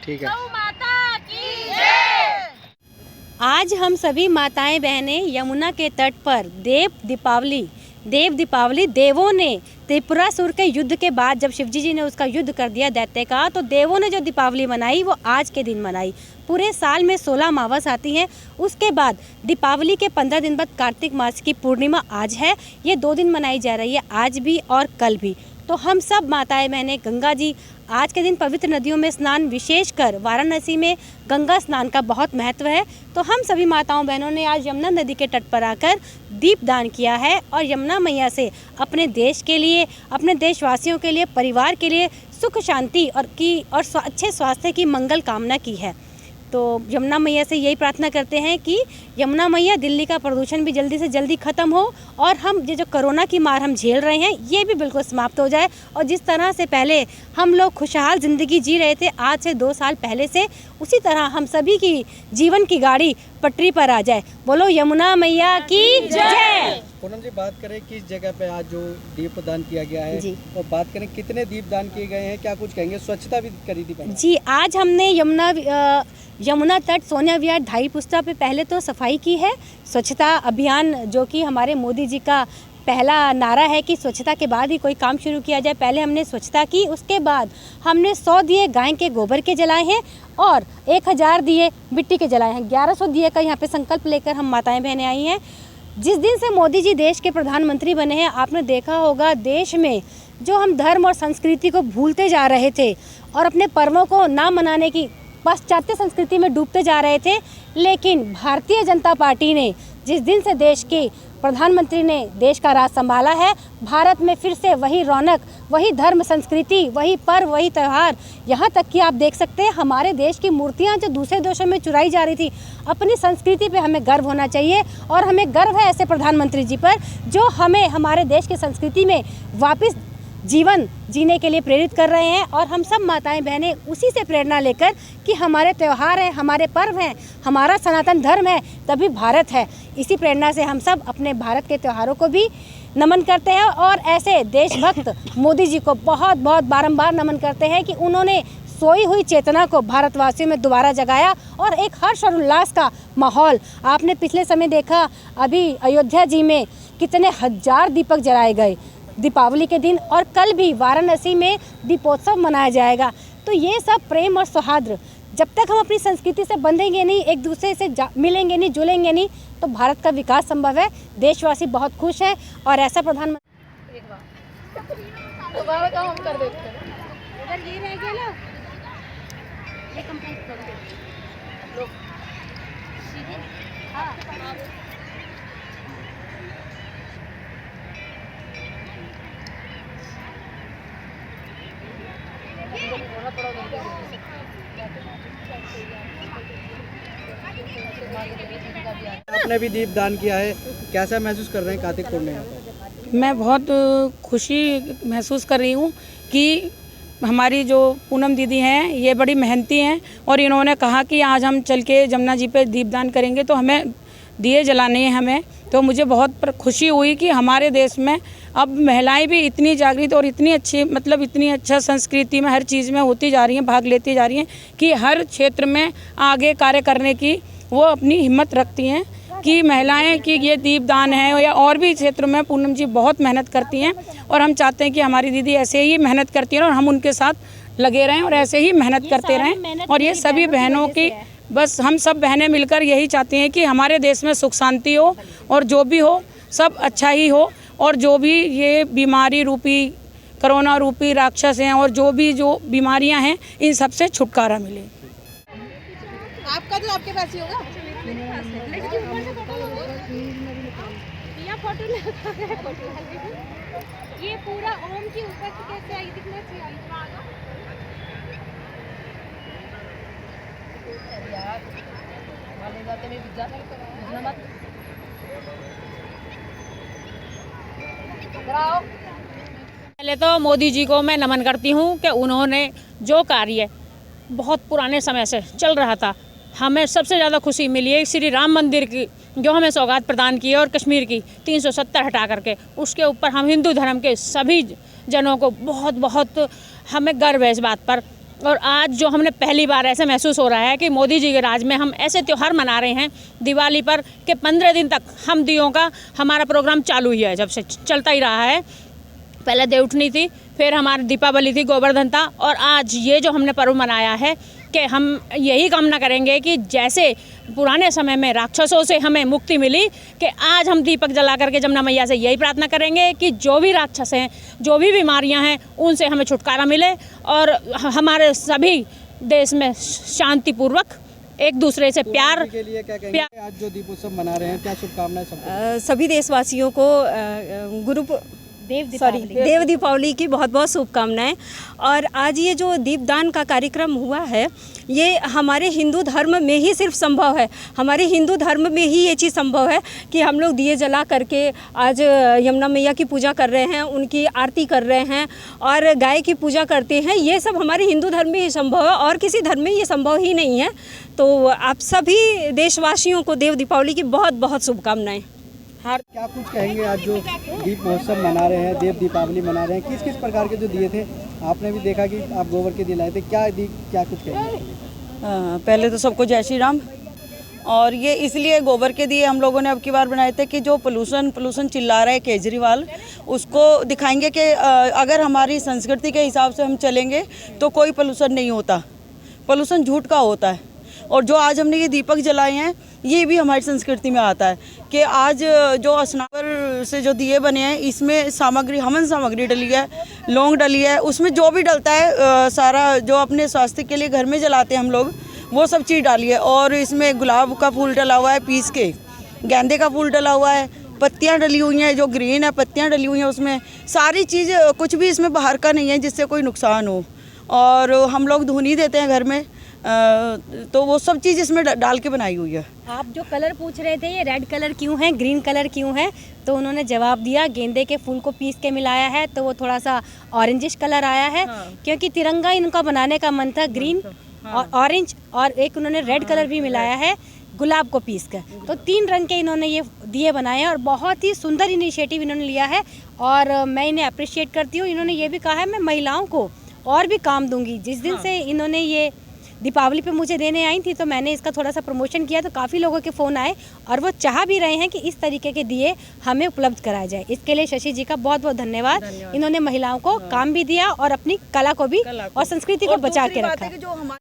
ठीक है। गौ माता की जय। आज हम सभी माताएं बहनें यमुना के तट पर देव दीपावली देवों ने त्रिपुरासुर के युद्ध के बाद जब शिवजी जी ने उसका युद्ध कर दिया दैत्य का, तो देवों ने जो दीपावली मनाई वो आज के दिन मनाई। पूरे साल में 16 अमावस आती हैं। उसके बाद दीपावली के 15 दिन बाद कार्तिक मास की पूर्णिमा आज है। ये 2 दिन मनाई जा रही है, आज भी और कल भी। तो हम सब माताएं बहनें गंगा जी आज के दिन पवित्र नदियों में स्नान, विशेषकर वाराणसी में गंगा स्नान का बहुत महत्व है। तो हम सभी माताओं बहनों ने आज यमुना नदी के तट पर आकर दीप दान किया है और यमुना मैया से अपने देश के लिए, अपने देशवासियों के लिए, परिवार के लिए सुख शांति और अच्छे स्वास्थ्य की मंगल कामना की है। तो यमुना मैया से यही प्रार्थना करते हैं कि यमुना मैया दिल्ली का प्रदूषण भी जल्दी से जल्दी ख़त्म हो और हम ये जो कोरोना की मार हम झेल रहे हैं ये भी बिल्कुल समाप्त हो जाए। और जिस तरह से पहले हम लोग खुशहाल ज़िंदगी जी रहे थे आज से 2 साल पहले से, उसी तरह हम सभी की जीवन की गाड़ी पटरी पर आ जाए। बोलो यमुना मैया की जय। पूनम जी, बात करें किस जगह पे आज जो दीप दान किया गया है और बात करें कितने दीप दान किए गए हैं, क्या कुछ कहेंगे? स्वच्छता भी करी थी पहले जी। आज हमने यमुना तट सोनिया विहार ढाई पुस्ता पे पहले तो सफाई की है। स्वच्छता अभियान जो कि हमारे मोदी जी का पहला नारा है कि स्वच्छता के बाद ही कोई काम शुरू किया जाए। पहले हमने स्वच्छता की, उसके बाद हमने 100 दिए गाय के गोबर के जलाए हैं और 1000 दिए मिट्टी के जलाए हैं। 1100 दिए का यहाँ पे संकल्प लेकर हम माताएं बहनें आई हैं। जिस दिन से मोदी जी देश के प्रधानमंत्री बने हैं, आपने देखा होगा देश में जो हम धर्म और संस्कृति को भूलते जा रहे थे और अपने पर्वों को ना मनाने की पाश्चात्य संस्कृति में डूबते जा रहे थे, लेकिन भारतीय जनता पार्टी ने जिस दिन से देश के प्रधानमंत्री ने देश का राज संभाला है, भारत में फिर से वही रौनक, वही धर्म संस्कृति, वही पर्व, वही त्यौहार। यहाँ तक कि आप देख सकते हैं हमारे देश की मूर्तियाँ जो दूसरे देशों में चुराई जा रही थी, अपनी संस्कृति पे हमें गर्व होना चाहिए। और हमें गर्व है ऐसे प्रधानमंत्री जी पर जो हमें हमारे देश की संस्कृति में वापस जीवन जीने के लिए प्रेरित कर रहे हैं। और हम सब माताएं बहनें उसी से प्रेरणा लेकर कि हमारे त्यौहार हैं, हमारे पर्व हैं, हमारा सनातन धर्म है, तभी भारत है। इसी प्रेरणा से हम सब अपने भारत के त्योहारों को भी नमन करते हैं और ऐसे देशभक्त मोदी जी को बहुत बहुत बारंबार नमन करते हैं कि उन्होंने सोई हुई चेतना को भारतवासियों में दोबारा जगाया और एक हर्ष और उल्लास का माहौल। आपने पिछले समय देखा अभी अयोध्या जी में कितने हजार दीपक जलाए गए दीपावली के दिन, और कल भी वाराणसी में दीपोत्सव मनाया जाएगा। तो ये सब प्रेम और सौहार्द, जब तक हम अपनी संस्कृति से बंधेंगे नहीं, एक दूसरे से मिलेंगे नहीं, जुड़ेंगे नहीं, तो भारत का विकास संभव है। देशवासी बहुत खुश हैं और ऐसा प्रधानमंत्री दोबारा काम हम कर देते हैं। अगर ये रह गया ना, ये कंप्लीट कर दो। हाँ। आपने भी दीप दान किया है, कैसा महसूस कर रहे हैं कार्तिक पूर्णिमा पर? मैं बहुत खुशी महसूस कर रही हूँ कि हमारी जो पूनम दीदी हैं ये बड़ी मेहनती हैं और इन्होंने कहा कि आज हम चल के जमुना जी पे दीपदान करेंगे, तो हमें दिए जलाने हैं हमें। तो मुझे बहुत खुशी हुई कि हमारे देश में अब महिलाएं भी इतनी जागृत और इतनी अच्छी, मतलब इतनी अच्छा संस्कृति में हर चीज़ में होती जा रही हैं, भाग लेती जा रही हैं कि हर क्षेत्र में आगे कार्य करने की वो अपनी हिम्मत रखती हैं कि महिलाएं कि ये दीपदान है या और भी क्षेत्रों में पूनम जी बहुत मेहनत करती हैं। और हम चाहते हैं कि हमारी दीदी ऐसे ही मेहनत करती हैं और हम उनके साथ लगे रहें और ऐसे ही मेहनत करते रहें। और ये सभी बहनों की, बस हम सब बहनें मिलकर यही चाहती हैं कि हमारे देश में सुख शांति हो और जो भी हो सब अच्छा ही हो, और जो भी ये बीमारी रूपी, कोरोना रूपी राक्षस हैं और जो बीमारियां हैं, इन सब से छुटकारा मिले। आपका तो आपके पास ही होगा। ये पूरा ओम की ऊपर से कैसे आई, दिखना चाहिए। पहले तो मोदी जी को मैं नमन करती हूँ कि उन्होंने जो कार्य बहुत पुराने समय से चल रहा था, हमें सबसे ज़्यादा खुशी मिली है श्री राम मंदिर की, जो हमें सौगात प्रदान की है, और कश्मीर की 370 हटा करके उसके ऊपर हम हिंदू धर्म के सभी जनों को बहुत बहुत हमें गर्व है इस बात पर और आज जो हमने पहली बार ऐसे महसूस हो रहा है कि मोदी जी के राज में हम ऐसे त्यौहार मना रहे हैं दिवाली पर कि 15 दिन तक हम दियों का हमारा प्रोग्राम चालू ही है, जब से चलता ही रहा है। पहले देवउठनी थी, फिर हमारी दीपावली थी, गोवर्धन था, और आज ये जो हमने पर्व मनाया है कि हम यही कामना करेंगे कि जैसे पुराने समय में राक्षसों से हमें मुक्ति मिली, कि आज हम दीपक जला करके जमुना मैया से यही प्रार्थना करेंगे कि जो भी राक्षस हैं, जो भी बीमारियां हैं, उनसे हमें छुटकारा मिले और हमारे सभी देश में शांतिपूर्वक एक दूसरे से प्यार के लिए क्या कहेंगे? आज जो दीपोत्सव मना रहे हैं, क्या शुभकामनाएं सबको? सभी देशवासियों को देव दीपावली की बहुत बहुत शुभकामनाएं। और आज ये जो दीपदान का कार्यक्रम हुआ है, ये हमारे हिंदू धर्म में ही सिर्फ संभव है। हमारे हिंदू धर्म में ही ये चीज़ संभव है कि हम लोग दिए जला करके आज यमुना मैया की पूजा कर रहे हैं, उनकी आरती कर रहे हैं और गाय की पूजा करते हैं। ये सब हमारे हिंदू धर्म में ही संभव है और किसी धर्म में ये संभव ही नहीं है। तो आप सभी देशवासियों को देव दीपावली की बहुत बहुत शुभकामनाएं। क्या कुछ कहेंगे? आज जो दीप महोत्सव मना रहे हैं, देव दीपावली मना रहे हैं, किस किस प्रकार के जो दिए थे, आपने भी देखा कि आप गोबर के दिए लाए थे, क्या कुछ कहेंगे? पहले तो सबको जय श्री राम। और ये इसलिए गोबर के दिए हम लोगों ने अब की बार बनाए थे कि जो पोल्यूशन चिल्ला रहा है केजरीवाल, उसको दिखाएंगे कि अगर हमारी संस्कृति के हिसाब से हम चलेंगे तो कोई पोल्यूशन नहीं होता, पोल्यूशन झूठ का होता है। और जो आज हमने ये दीपक जलाए हैं, ये भी हमारी संस्कृति में आता है कि आज जो असनावर से जो दिए बने हैं, इसमें सामग्री, हवन सामग्री डली है, लौंग डली है, उसमें जो भी डलता है सारा जो अपने स्वास्थ्य के लिए घर में जलाते हैं हम लोग, वो सब चीज़ डाली है। और इसमें गुलाब का फूल डला हुआ है पीस के, गेंदे का फूल डला हुआ है, पत्तियां डली हुई हैं, जो ग्रीन है पत्तियां डली हुई हैं, उसमें सारी चीज़, कुछ भी इसमें बाहर का नहीं है जिससे कोई नुकसान हो। और हम लोग धुनी देते हैं घर में, तो वो सब चीज़ इसमें डाल के बनाई हुई है। आप जो कलर पूछ रहे थे, ये रेड कलर क्यों है, ग्रीन कलर क्यों है, तो उन्होंने जवाब दिया गेंदे के फूल को पीस के मिलाया है तो वो थोड़ा सा ऑरेंजिश कलर आया है। क्योंकि तिरंगा इनका बनाने का मन था ग्रीन और ऑरेंज, और एक उन्होंने रेड कलर भी मिलाया है गुलाब को पीस कर। तो 3 रंग के इन्होंने ये दिए बनाए हैं और बहुत ही सुंदर इनिशिएटिव इन्होंने लिया है और मैं इन्हें अप्रिशिएट करती हूँ। इन्होंने ये भी कहा है मैं महिलाओं को और भी काम दूंगी। जिस दिन से इन्होंने ये दीपावली पे मुझे देने आई थी तो मैंने इसका थोड़ा सा प्रमोशन किया, तो काफ़ी लोगों के फ़ोन आए और वो चाह भी रहे हैं कि इस तरीके के दिए हमें उपलब्ध कराया जाए। इसके लिए शशि जी का बहुत बहुत धन्यवाद। इन्होंने महिलाओं को काम भी दिया और अपनी कला को भी और संस्कृति को बचा के रखा।